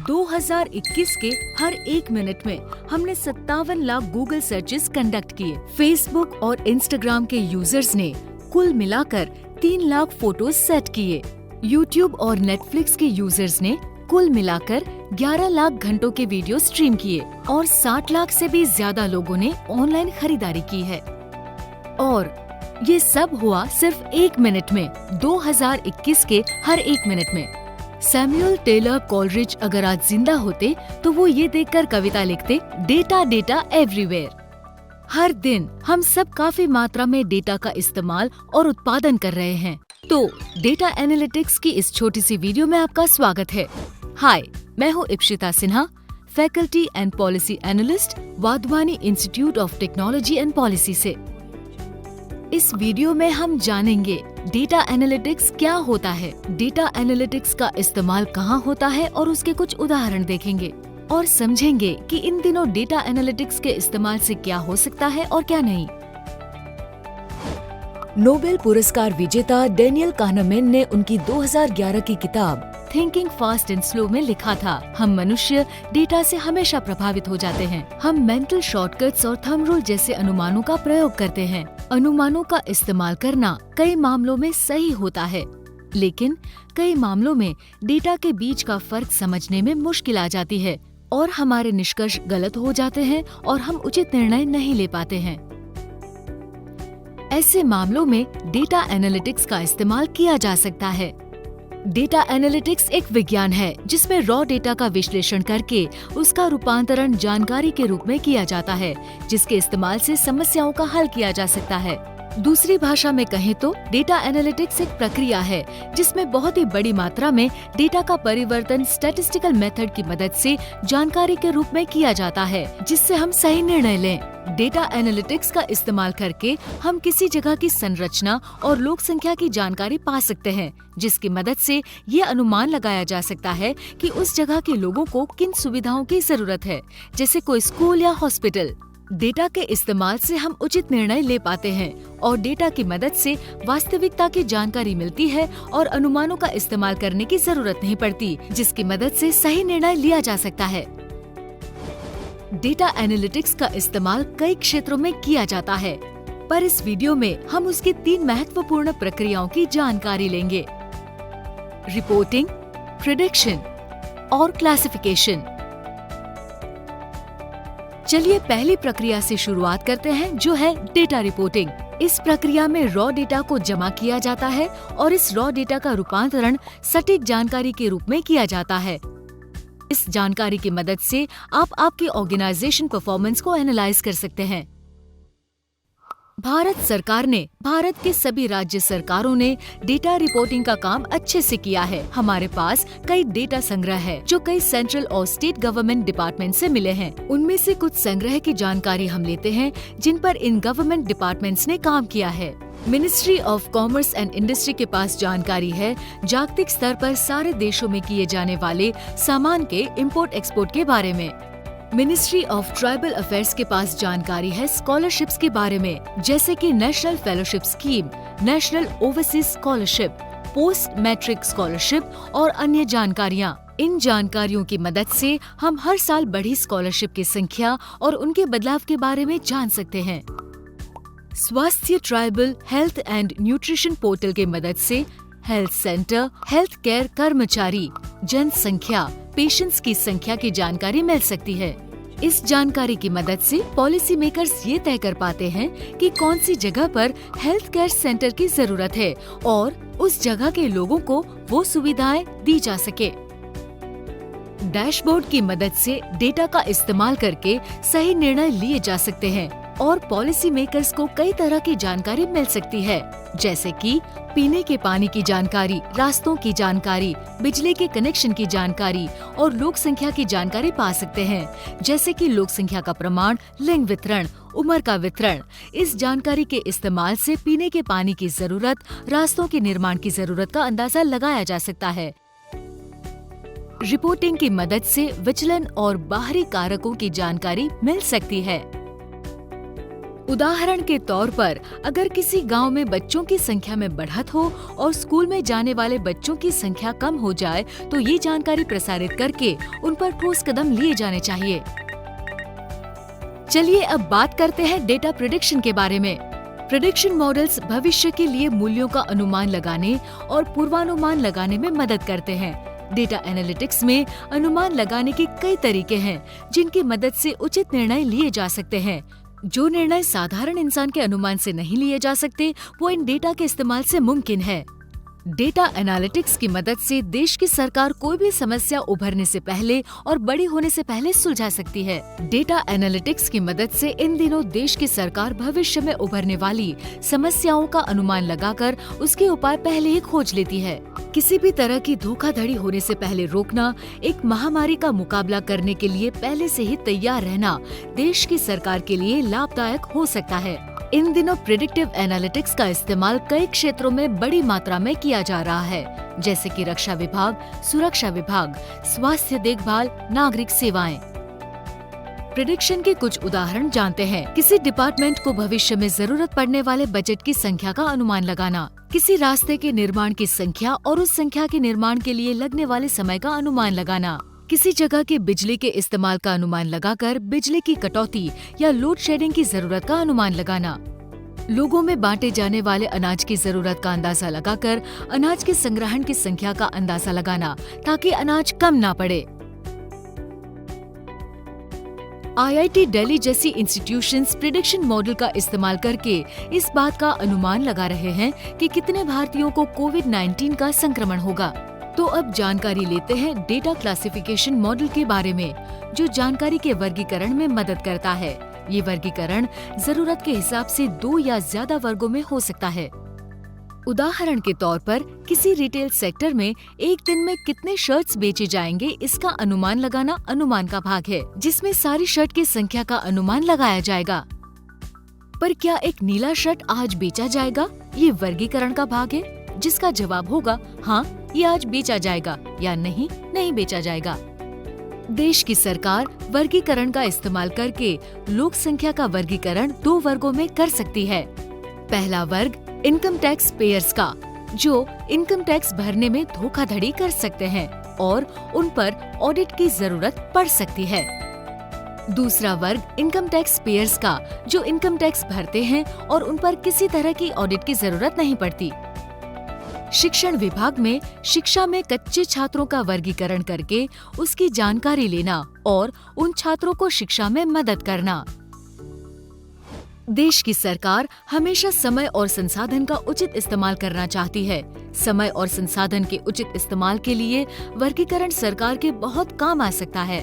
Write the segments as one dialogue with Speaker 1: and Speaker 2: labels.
Speaker 1: 2021 के हर 1 मिनट में हमने 57 लाख गूगल सर्चेस कंडक्ट किए। फेसबुक और इंस्टाग्राम के यूजर्स ने कुल मिलाकर 3 लाख फोटोज सेट किए। यूट्यूब और नेटफ्लिक्स के यूजर्स ने कुल मिलाकर 11 लाख घंटों के वीडियो स्ट्रीम किए और 60 लाख से भी ज्यादा लोगों ने ऑनलाइन खरीदारी की है। और ये सब हुआ सिर्फ 1 मिनट में, 2021 के हर 1 मिनट में। सैमुअल टेलर कॉलरिज अगर आज जिंदा होते तो वो ये देखकर कविता लिखते, डेटा डेटा एवरीवेयर। हर दिन हम सब काफी मात्रा में डेटा का इस्तेमाल और उत्पादन कर रहे हैं। तो डेटा एनालिटिक्स की इस छोटी सी वीडियो में आपका स्वागत है। हाय, मैं हूँ Ipshita Sinha, faculty and policy analyst, Wadhwani institute of technology and policy से। इस वीडियो में हम जानेंगे डेटा एनालिटिक्स क्या होता है, डेटा एनालिटिक्स का इस्तेमाल कहाँ होता है और उसके कुछ उदाहरण देखेंगे और समझेंगे कि इन दिनों डेटा एनालिटिक्स के इस्तेमाल से क्या हो सकता है और क्या नहीं। नोबेल पुरस्कार विजेता डेनियल काहनेमैन ने उनकी 2011 की किताब थिंकिंग फास्ट एंड स्लो में लिखा था, हम मनुष्य डेटा से हमेशा प्रभावित हो जाते हैं। हम मेंटल शॉर्टकट्स और थंब रूल जैसे अनुमानों का प्रयोग करते हैं। अनुमानों का इस्तेमाल करना कई मामलों में सही होता है, लेकिन कई मामलों में डेटा के बीच का फर्क समझने में मुश्किल आ जाती है और हमारे निष्कर्ष गलत हो जाते हैं और हम उचित निर्णय नहीं ले पाते हैं। ऐसे मामलों में डेटा एनालिटिक्स का इस्तेमाल किया जा सकता है। डेटा एनालिटिक्स एक विज्ञान है जिसमें रॉ डेटा का विश्लेषण करके उसका रूपांतरण जानकारी के रूप में किया जाता है, जिसके इस्तेमाल से समस्याओं का हल किया जा सकता है। दूसरी भाषा में कहें तो डेटा एनालिटिक्स एक प्रक्रिया है जिसमें बहुत ही बड़ी मात्रा में डेटा का परिवर्तन स्टैटिस्टिकल मेथड की मदद से जानकारी के रूप में किया जाता है, जिससे हम सही निर्णय लें। डेटा एनालिटिक्स का इस्तेमाल करके हम किसी जगह की संरचना और लोक संख्या की जानकारी पा सकते हैं, जिसकी मदद से ये अनुमान लगाया जा सकता है कि उस जगह के लोगों को किन सुविधाओं की जरूरत है, जैसे कोई स्कूल या हॉस्पिटल। डेटा के इस्तेमाल से हम उचित निर्णय ले पाते हैं और डेटा की मदद से वास्तविकता की जानकारी मिलती है और अनुमानों का इस्तेमाल करने की जरूरत नहीं पड़ती, जिसकी मदद से सही निर्णय लिया जा सकता है। डेटा एनालिटिक्स का इस्तेमाल कई क्षेत्रों में किया जाता है, पर इस वीडियो में हम उसकी 3 महत्वपूर्ण प्रक्रियाओं की जानकारी लेंगे: रिपोर्टिंग, प्रिडिक्शन और क्लासिफिकेशन। चलिए पहली प्रक्रिया से शुरुआत करते हैं, जो है डेटा रिपोर्टिंग। इस प्रक्रिया में रॉ डेटा को जमा किया जाता है और इस रॉ डेटा का रूपांतरण सटीक जानकारी के रूप में किया जाता है। इस जानकारी की मदद से आप आपकी ऑर्गेनाइजेशन परफॉर्मेंस को एनालाइज कर सकते हैं। भारत सरकार ने, भारत के सभी राज्य सरकारों ने डेटा रिपोर्टिंग का काम अच्छे से किया है। हमारे पास कई डेटा संग्रह है जो कई सेंट्रल और स्टेट गवर्नमेंट डिपार्टमेंट से मिले हैं। उनमें से कुछ संग्रह की जानकारी हम लेते हैं जिन पर इन गवर्नमेंट डिपार्टमेंट्स ने काम किया है। Ministry of commerce and industry के पास जानकारी है जागतिक स्तर पर सारे देशों में किए जाने वाले सामान के इम्पोर्ट एक्सपोर्ट के बारे में। मिनिस्ट्री ऑफ ट्राइबल अफेयर्स के पास जानकारी है स्कॉलरशिप्स के बारे में, जैसे कि national fellowship scheme, national overseas scholarship, post matric scholarship और अन्य जानकारियाँ। इन जानकारियों की मदद से हम हर साल बढ़ी स्कॉलरशिप की संख्या और उनके बदलाव के बारे में जान सकते हैं। स्वास्थ्य tribal health and nutrition portal की मदद से हेल्थ सेंटर, हेल्थ केयर कर्मचारी, जनसंख्या, पेशेंट्स की संख्या की जानकारी मिल सकती है। इस जानकारी की मदद से पॉलिसी मेकर्स ये तय कर पाते हैं कि कौन सी जगह पर हेल्थ केयर सेंटर की जरूरत है और उस जगह के लोगों को वो सुविधाएं दी जा सके। डैशबोर्ड की मदद से डेटा का इस्तेमाल करके सही निर्णय लिए जा सकते हैं और पॉलिसी मेकर्स को कई तरह की जानकारी मिल सकती है, जैसे कि पीने के पानी की जानकारी, रास्तों की जानकारी, बिजली के कनेक्शन की जानकारी और लोक संख्या की जानकारी पा सकते हैं, जैसे कि लोक संख्या का प्रमाण, लिंग वितरण, उम्र का वितरण। इस जानकारी के इस्तेमाल से पीने के पानी की जरूरत, रास्तों के निर्माण की जरूरत का अंदाजा लगाया जा सकता है। रिपोर्टिंग की मदद से विचलन और बाहरी कारकों की जानकारी मिल सकती है। उदाहरण के तौर पर अगर किसी गांव में बच्चों की संख्या में बढ़त हो और स्कूल में जाने वाले बच्चों की संख्या कम हो जाए तो ये जानकारी प्रसारित करके उन पर ठोस कदम लिए जाने चाहिए। चलिए अब बात करते हैं डेटा प्रेडिक्शन के बारे में। प्रेडिक्शन मॉडल्स भविष्य के लिए मूल्यों का अनुमान लगाने और पूर्वानुमान लगाने में मदद करते हैं। डेटा एनालिटिक्स में अनुमान लगाने के कई तरीके हैं जिनकी मदद से उचित निर्णय लिए जा सकते हैं। जो निर्णय साधारण इंसान के अनुमान से नहीं लिए जा सकते, वो इन डेटा के इस्तेमाल से मुमकिन है। डेटा एनालिटिक्स की मदद से देश की सरकार कोई भी समस्या उभरने से पहले और बड़ी होने से पहले सुलझा सकती है। डेटा एनालिटिक्स की मदद से इन दिनों देश की सरकार भविष्य में उभरने वाली समस्याओं का अनुमान लगाकर उसके उपाय पहले ही खोज लेती है। किसी भी तरह की धोखाधड़ी होने से पहले रोकना, एक महामारी का मुकाबला करने के लिए पहले से ही तैयार रहना देश की सरकार के लिए लाभदायक हो सकता है। इन दिनों प्रेडिक्टिव एनालिटिक्स का इस्तेमाल कई क्षेत्रों में बड़ी मात्रा में किया जा रहा है, जैसे कि रक्षा विभाग, सुरक्षा विभाग, स्वास्थ्य देखभाल, नागरिक सेवाएं। प्रेडिक्शन के कुछ उदाहरण जानते हैं। किसी डिपार्टमेंट को भविष्य में जरूरत पड़ने वाले बजट की संख्या का अनुमान लगाना, किसी रास्ते के निर्माण की संख्या और उस संख्या के निर्माण के लिए लगने वाले समय का अनुमान लगाना, किसी जगह के बिजली के इस्तेमाल का अनुमान लगाकर बिजली की कटौती या लोड शेडिंग की जरूरत का अनुमान लगाना, लोगों में बांटे जाने वाले अनाज की जरूरत का अंदाजा लगाकर अनाज के संग्रहण की संख्या का अंदाजा लगाना ताकि अनाज कम ना पड़े। IIT दिल्ली जैसी इंस्टीट्यूशंस प्रेडिक्शन मॉडल का इस्तेमाल करके इस बात का अनुमान लगा रहे हैं कि कितने भारतीयों को कोविड-19 का संक्रमण होगा। तो अब जानकारी लेते हैं डेटा क्लासिफिकेशन मॉडल के बारे में, जो जानकारी के वर्गीकरण में मदद करता है। ये वर्गीकरण जरूरत के हिसाब से 2 या ज्यादा वर्गों में हो सकता है। उदाहरण के तौर पर किसी रिटेल सेक्टर में एक दिन में कितने शर्ट्स बेचे जाएंगे, इसका अनुमान लगाना अनुमान का भाग है, जिसमें सारी शर्ट की संख्या का अनुमान लगाया जाएगा। पर क्या एक नीला शर्ट आज बेचा जाएगा, ये वर्गीकरण का भाग है, जिसका जवाब होगा हाँ, ये आज बेचा जाएगा या नहीं, नहीं बेचा जाएगा। देश की सरकार वर्गीकरण का इस्तेमाल करके लोक संख्या का वर्गीकरण 2 वर्गों में कर सकती है। पहला वर्ग इनकम टैक्स पेयर्स का, जो इनकम टैक्स भरने में धोखाधड़ी कर सकते हैं और उन पर ऑडिट की जरूरत पड़ सकती है। दूसरा वर्ग इनकम टैक्स पेयर्स का, जो इनकम टैक्स भरते हैं और उन पर किसी तरह की ऑडिट की जरूरत नहीं पड़ती। शिक्षण विभाग में शिक्षा में कच्चे छात्रों का वर्गीकरण करके उसकी जानकारी लेना और उन छात्रों को शिक्षा में मदद करना। देश की सरकार हमेशा समय और संसाधन का उचित इस्तेमाल करना चाहती है। समय और संसाधन के उचित इस्तेमाल के लिए वर्गीकरण सरकार के बहुत काम आ सकता है।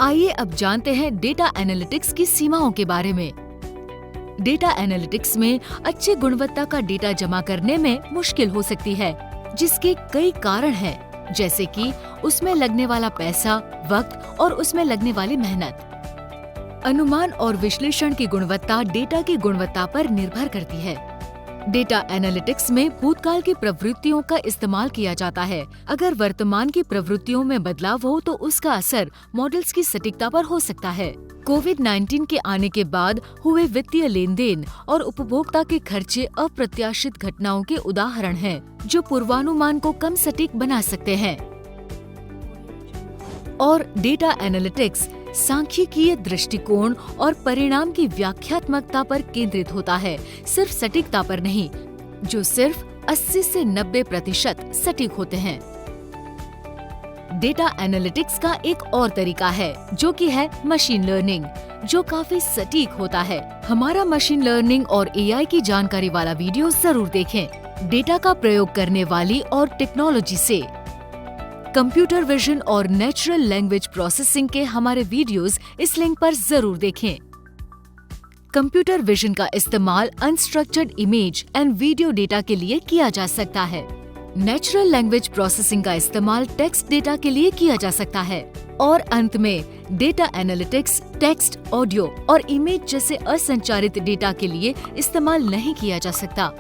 Speaker 1: आइए अब जानते हैं डेटा एनालिटिक्स की सीमाओं के बारे में। डेटा एनालिटिक्स में अच्छी गुणवत्ता का डेटा जमा करने में मुश्किल हो सकती है, जिसके कई कारण हैं, जैसे कि उसमें लगने वाला पैसा, वक्त और उसमें लगने वाली मेहनत। अनुमान और विश्लेषण की गुणवत्ता डेटा की गुणवत्ता पर निर्भर करती है। डेटा एनालिटिक्स में भूतकाल की प्रवृत्तियों का इस्तेमाल किया जाता है। अगर वर्तमान की प्रवृत्तियों में बदलाव हो तो उसका असर मॉडल्स की सटीकता पर हो सकता है। कोविड-19 के आने के बाद हुए वित्तीय लेन देन और उपभोक्ता के खर्चे अप्रत्याशित घटनाओं के उदाहरण हैं, जो पूर्वानुमान को कम सटीक बना सकते हैं। और डेटा एनालिटिक्स सांख्यिकीय दृष्टिकोण और परिणाम की व्याख्यात्मकता पर केंद्रित होता है, सिर्फ सटीकता पर नहीं, जो सिर्फ 80 से 90% सटीक होते हैं। डेटा एनालिटिक्स का एक और तरीका है, जो कि है मशीन लर्निंग, जो काफी सटीक होता है। हमारा मशीन लर्निंग और AI की जानकारी वाला वीडियो जरूर देखें। डेटा का प्रयोग करने वाली और टेक्नोलॉजी से कंप्यूटर विजन और नेचुरल लैंग्वेज प्रोसेसिंग के हमारे वीडियोस इस लिंक पर जरूर देखें। कंप्यूटर विजन का इस्तेमाल unstructured image and video data के लिए किया जा सकता है। नेचुरल लैंग्वेज प्रोसेसिंग का इस्तेमाल टेक्स्ट डेटा के लिए किया जा सकता है। और अंत में डेटा एनालिटिक्स टेक्स्ट, ऑडियो और इमेज जैसे असंचारित डेटा के लिए इस्तेमाल नहीं किया जा सकता।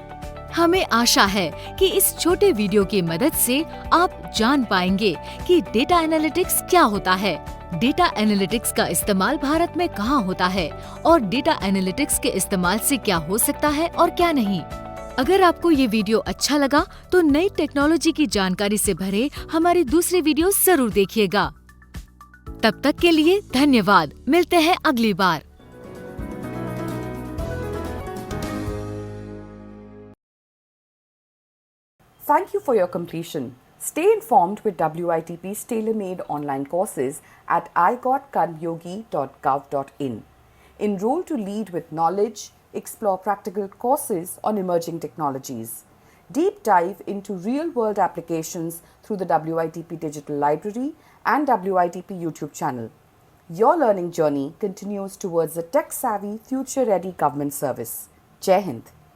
Speaker 1: हमें आशा है कि इस छोटे वीडियो की मदद से आप जान पाएंगे कि डेटा एनालिटिक्स क्या होता है, डेटा एनालिटिक्स का इस्तेमाल भारत में कहाँ होता है और डेटा एनालिटिक्स के इस्तेमाल से क्या हो सकता है और क्या नहीं। अगर आपको ये वीडियो अच्छा लगा तो नई टेक्नोलॉजी की जानकारी से भरे हमारी दूसरी वीडियो जरूर देखिएगा। तब तक के लिए धन्यवाद। मिलते हैं अगली बार।
Speaker 2: Thank you for your completion. Stay informed with WITP's tailor-made online courses at igotkarmyogi.gov.in. Enroll to lead with knowledge, explore practical courses on emerging technologies. Deep dive into real-world applications through the WITP Digital Library and WITP YouTube channel. Your learning journey continues towards a tech-savvy, future-ready government service. Jai Hind.